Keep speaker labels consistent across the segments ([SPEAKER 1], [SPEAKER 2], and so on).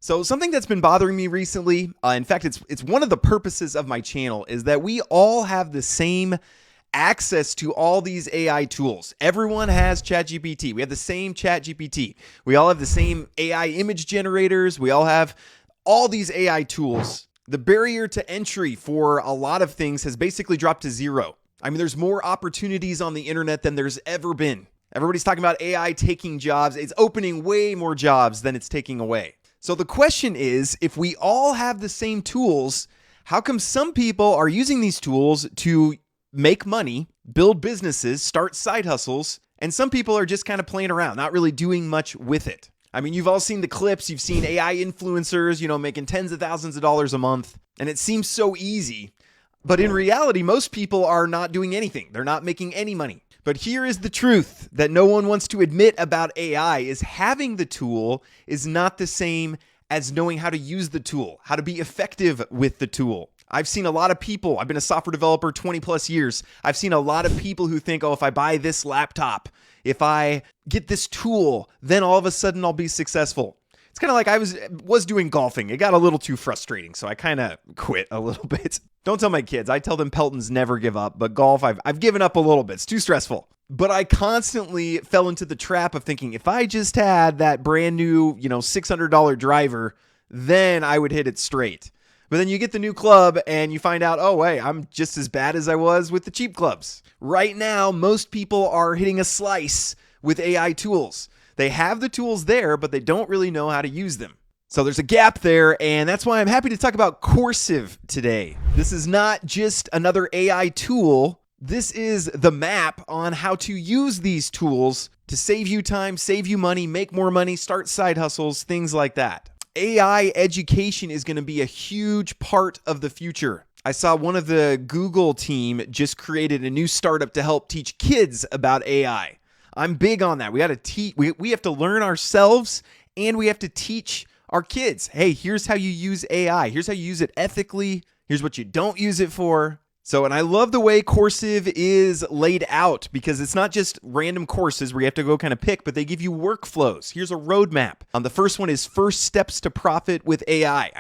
[SPEAKER 1] So something that's been bothering me recently, in fact, it's one of the purposes of my channel, is that we all have the same access to all these AI tools. Everyone has ChatGPT. We have the same ChatGPT. We all have the same AI image generators. We all have all these AI tools. The barrier to entry for a lot of things has basically dropped to zero. I mean, there's more opportunities on the internet than there's ever been. Everybody's talking about AI taking jobs. It's opening way more jobs than it's taking away. So the question is, if we all have the same tools, how come some people are using these tools to make money, build businesses, start side hustles, and some people are just kind of playing around, not really doing much with it? I mean, you've all seen the clips. You've seen AI influencers, making tens of thousands of dollars a month, and it seems so easy. But in reality, most people are not doing anything. They're not making any money. But here is the truth that no one wants to admit about AI is having the tool is not the same as knowing how to use the tool, how to be effective with the tool. I've seen a lot of people, I've been a software developer 20 plus years. I've seen a lot of people who think, if I buy this laptop, if I get this tool, then all of a sudden I'll be successful. It's kind of like I was doing golfing. It got a little too frustrating, so I kind of quit a little bit. Don't tell my kids. I tell them Peltons never give up, but golf, I've given up a little bit. It's too stressful. But I constantly fell into the trap of thinking, if I just had that brand new, $600 driver, then I would hit it straight. But then you get the new club and you find out, wait, I'm just as bad as I was with the cheap clubs. Right now, most people are hitting a slice with AI tools. They have the tools there, but they don't really know how to use them. So there's a gap there, and that's why I'm happy to talk about Coursiv today. This is not just another AI tool. This is the map on how to use these tools to save you time, save you money, make more money, start side hustles, things like that. AI education is going to be a huge part of the future. I saw one of the Google team just created a new startup to help teach kids about AI. I'm big on that. We got to teach. We have to learn ourselves, and we have to teach our kids. Hey, here's how you use AI. Here's how you use it ethically. Here's what you don't use it for. And I love the way Coursiv is laid out, because it's not just random courses where you have to go kind of pick, but they give you workflows. Here's a roadmap. The first one is First Steps to Profit with AI.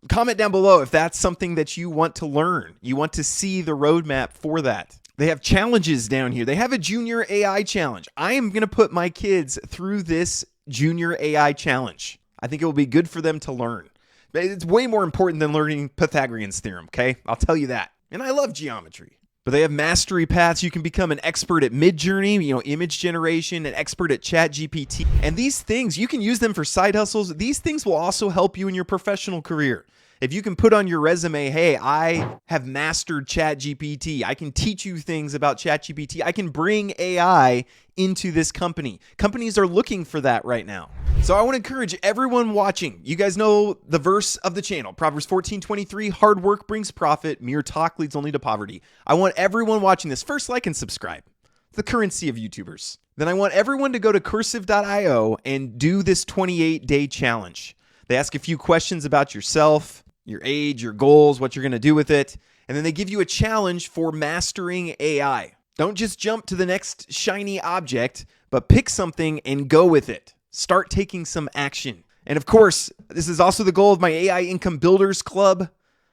[SPEAKER 1] Comment down below if that's something that you want to learn. You want to see the roadmap for that. They have challenges down here. They have a junior AI challenge. I am going to put my kids through this junior AI challenge. I think it will be good for them to learn. It's way more important than learning Pythagorean's theorem, okay? I'll tell you that. And I love geometry. But they have mastery paths. You can become an expert at Midjourney, image generation, an expert at ChatGPT. And these things, you can use them for side hustles. These things will also help you in your professional career. If you can put on your resume, hey, I have mastered ChatGPT. I can teach you things about ChatGPT. I can bring AI into this company. Companies are looking for that right now. So I want to encourage everyone watching. You guys know the verse of the channel, Proverbs 14:23, hard work brings profit, mere talk leads only to poverty. I want everyone watching this, first like and subscribe. The currency of YouTubers. Then I want everyone to go to coursiv.io and do this 28-day challenge. They ask a few questions about yourself, your age, your goals, what you're going to do with it. And then they give you a challenge for mastering AI. Don't just jump to the next shiny object, but pick something and go with it. Start taking some action. And of course, this is also the goal of my AI Income Builders Club,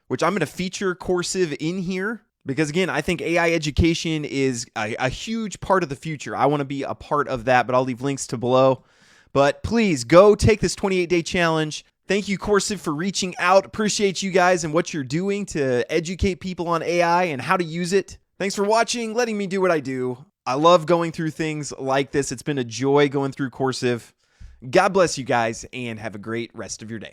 [SPEAKER 1] which I'm going to feature Coursiv in here. Because again, I think AI education is a huge part of the future. I want to be a part of that, but I'll leave links to below. But please go take this 28-day challenge. Thank you, Coursiv, for reaching out. Appreciate you guys and what you're doing to educate people on AI and how to use it. Thanks for watching, letting me do what I do. I love going through things like this. It's been a joy going through Coursiv. God bless you guys, and have a great rest of your day.